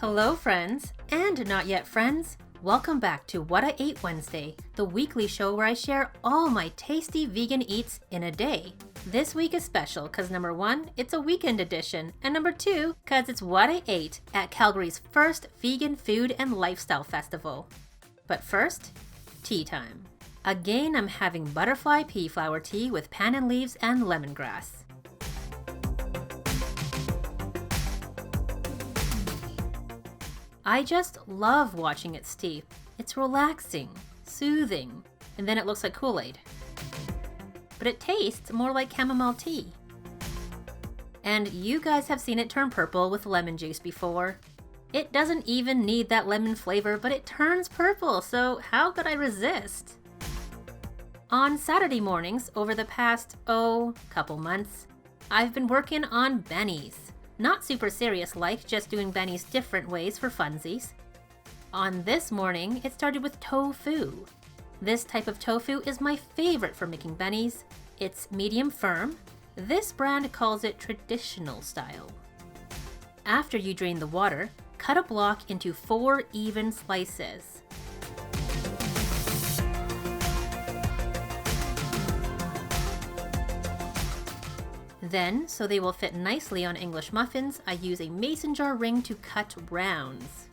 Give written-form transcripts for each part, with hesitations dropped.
Hello friends, and not yet friends. Welcome back to What I Ate Wednesday, the weekly show where I share all my tasty vegan eats in a day. This week is special because number one, it's a weekend edition, and number two, because it's what I ate at Calgary's first vegan food and lifestyle festival. But first, tea time. Again, I'm having butterfly pea flower tea with pandan leaves and lemongrass. I just love watching it steep. It's relaxing, soothing, and then it looks like Kool-Aid. But it tastes more like chamomile tea. And you guys have seen it turn purple with lemon juice before. It doesn't even need that lemon flavor, but it turns purple, so how could I resist? On Saturday mornings over the past, couple months, I've been working on BENNIES. Not super serious like, just doing bennies different ways for funsies. On this morning, it started with tofu. This type of tofu is my favorite for making bennies. It's medium firm. This brand calls it traditional style. After you drain the water, cut a block into 4 even slices. Then, so they will fit nicely on English muffins, I use a mason jar ring to cut rounds.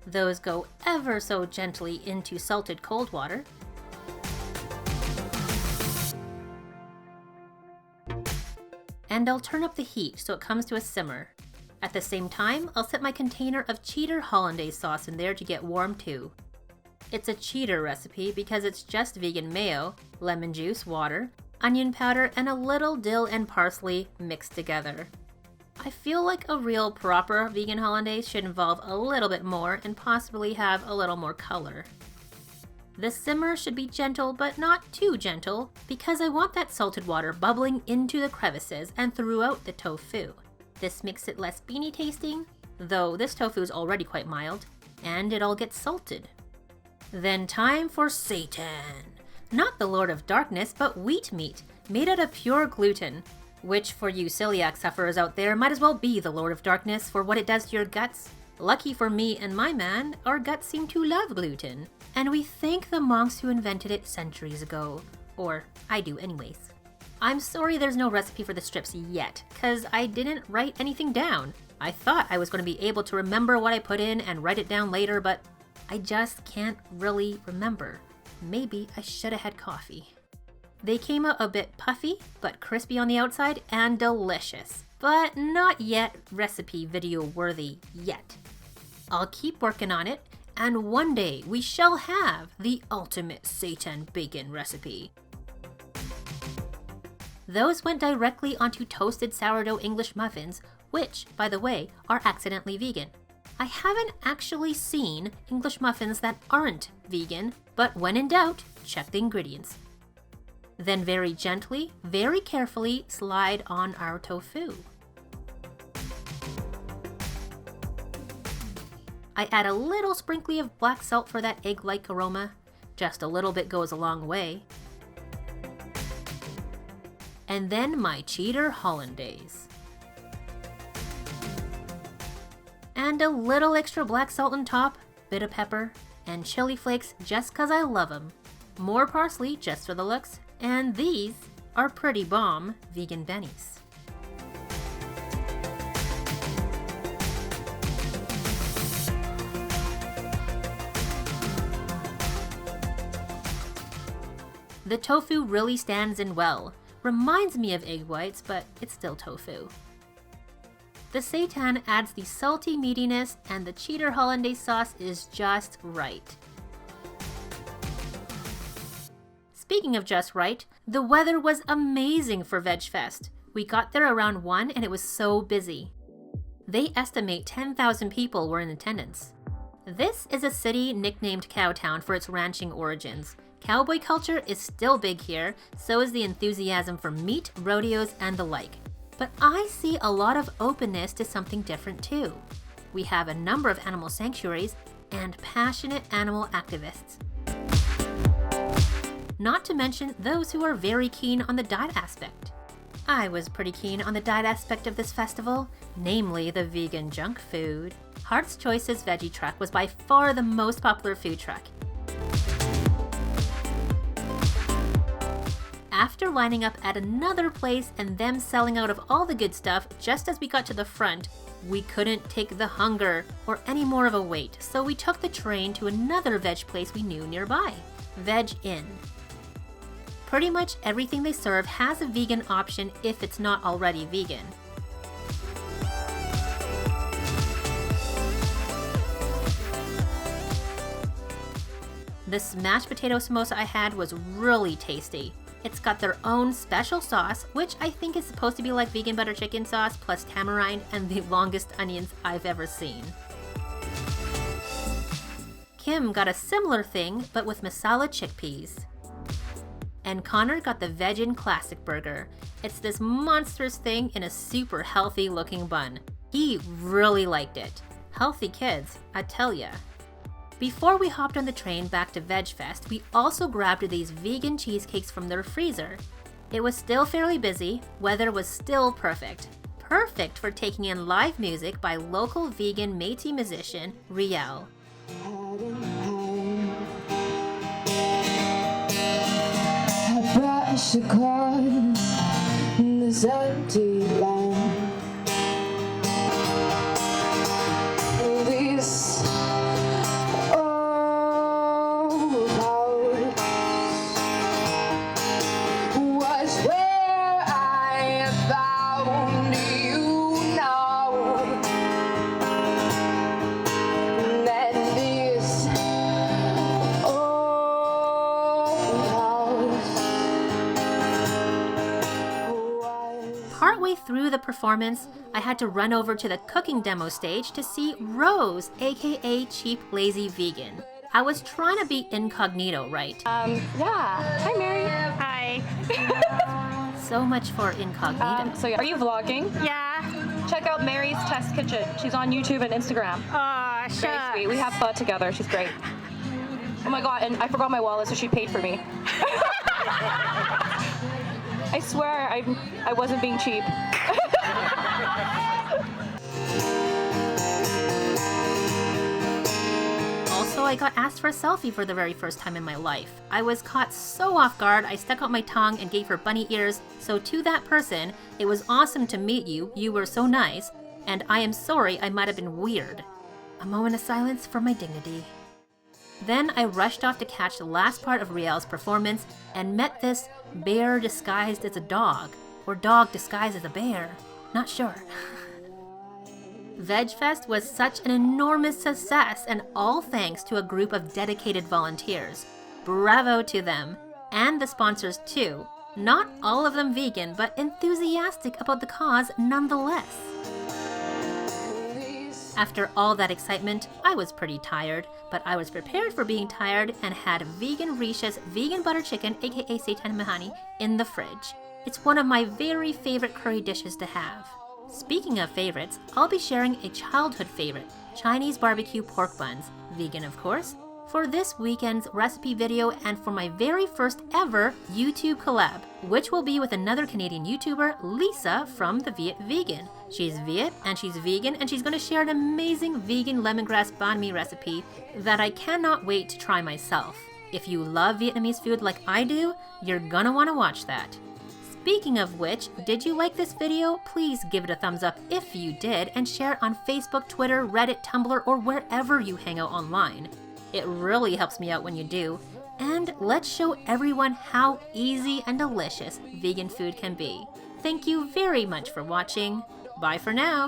Those go ever so gently into salted cold water. And I'll turn up the heat so it comes to a simmer. At the same time, I'll set my container of cheddar Hollandaise sauce in there to get warm too. It's a cheddar recipe because it's just vegan mayo, lemon juice, water, onion powder, and a little dill and parsley mixed together. I feel like a real proper vegan hollandaise should involve a little bit more and possibly have a little more color. The simmer should be gentle but not too gentle because I want that salted water bubbling into the crevices and throughout the tofu. This makes it less beany tasting, though this tofu is already quite mild, and it all gets salted. Then time for seitan. Not the Lord of Darkness, but wheat meat, made out of pure gluten, which for you celiac sufferers out there might as well be the Lord of Darkness for what it does to your guts. Lucky for me and my man, our guts seem to love gluten, and we thank the monks who invented it centuries ago. Or, I do anyways. I'm sorry there's no recipe for the strips yet, cause I didn't write anything down. I thought I was going to be able to remember what I put in and write it down later, but I just can't really remember. Maybe I should have had coffee. They came out a bit puffy, but crispy on the outside and delicious. But not yet recipe video worthy yet. I'll keep working on it, and one day we shall have the ultimate seitan bacon recipe. Those went directly onto toasted sourdough English muffins, which, by the way, are accidentally vegan. I haven't actually seen English muffins that aren't vegan, but when in doubt, check the ingredients. Then very gently, very carefully slide on our tofu. I add a little sprinkling of black salt for that egg-like aroma. Just a little bit goes a long way. And then my cheddar hollandaise. And a little extra black salt on top, bit of pepper, and chili flakes just cause I love them. More parsley just for the looks, and these are pretty bomb vegan bennies. The tofu really stands in well. Reminds me of egg whites, but it's still tofu. The seitan adds the salty meatiness, and the cheddar Hollandaise sauce is just right. Speaking of just right, the weather was amazing for VegFest. We got there around 1 and it was so busy. They estimate 10,000 people were in attendance. This is a city nicknamed Cowtown for its ranching origins. Cowboy culture is still big here, so is the enthusiasm for meat, rodeos, and the like. But I see a lot of openness to something different too. We have a number of animal sanctuaries and passionate animal activists. Not to mention those who are very keen on the diet aspect. I was pretty keen on the diet aspect of this festival, namely the vegan junk food. Heart's Choice's veggie truck was by far the most popular food truck. After lining up at another place and them selling out of all the good stuff just as we got to the front, we couldn't take the hunger or any more of a wait, so we took the train to another veg place we knew nearby, Veg Inn. Pretty much everything they serve has a vegan option if it's not already vegan. The smashed potato samosa I had was really tasty. It's got their own special sauce, which I think is supposed to be like vegan butter chicken sauce plus tamarind and the longest onions I've ever seen. Kim got a similar thing, but with masala chickpeas. And Connor got the Veg Inn Classic Burger. It's this monstrous thing in a super healthy looking bun. He really liked it. Healthy kids, I tell ya. Before we hopped on the train back to VegFest, we also grabbed these vegan cheesecakes from their freezer. It was still fairly busy, weather was still perfect. Perfect for taking in live music by local vegan Métis musician RIEL. I brush across this empty land. Partway through the performance, I had to run over to the cooking demo stage to see Rose, aka Cheap Lazy Vegan. I was trying to be incognito, right? Yeah. Hi, Mary. Hi. So much for incognito. Are you vlogging? Yeah. Check out Mary's Test Kitchen. She's on YouTube and Instagram. Aw, Very shucks. sweet. We have fun together. She's great. Oh my god, and I forgot my wallet, so she paid for me. I swear I wasn't being cheap. Also, I got asked for a selfie for the very first time in my life. I was caught so off guard, I stuck out my tongue and gave her bunny ears. So to that person, it was awesome to meet you, you were so nice, and I am sorry I might have been weird. A moment of silence for my dignity. Then I rushed off to catch the last part of Riel's performance and met this bear disguised as a dog, or dog disguised as a bear, not sure. VegFest was such an enormous success, and all thanks to a group of dedicated volunteers. Bravo to them, and the sponsors too. Not all of them vegan, but enthusiastic about the cause nonetheless. After all that excitement, I was pretty tired, but I was prepared for being tired and had vegan RICHA'S vegan butter chicken, aka seitan makhani, in the fridge. It's one of my very favorite curry dishes to have. Speaking of favorites, I'll be sharing a childhood favorite, Chinese barbecue pork buns, vegan of course, for this weekend's recipe video and for my very first ever YouTube collab, which will be with another Canadian YouTuber, Lisa from the VIET Vegan. She's VIET and she's vegan and she's going to share an amazing vegan lemongrass banh mi recipe that I cannot wait to try myself. If you love Vietnamese food like I do, you're gonna want to watch that. Speaking of which, did you like this video? Please give it a thumbs up if you did and share it on Facebook, Twitter, Reddit, Tumblr, or wherever you hang out online. It really helps me out when you do. And let's show everyone how easy and delicious vegan food can be. Thank you very much for watching. Bye for now.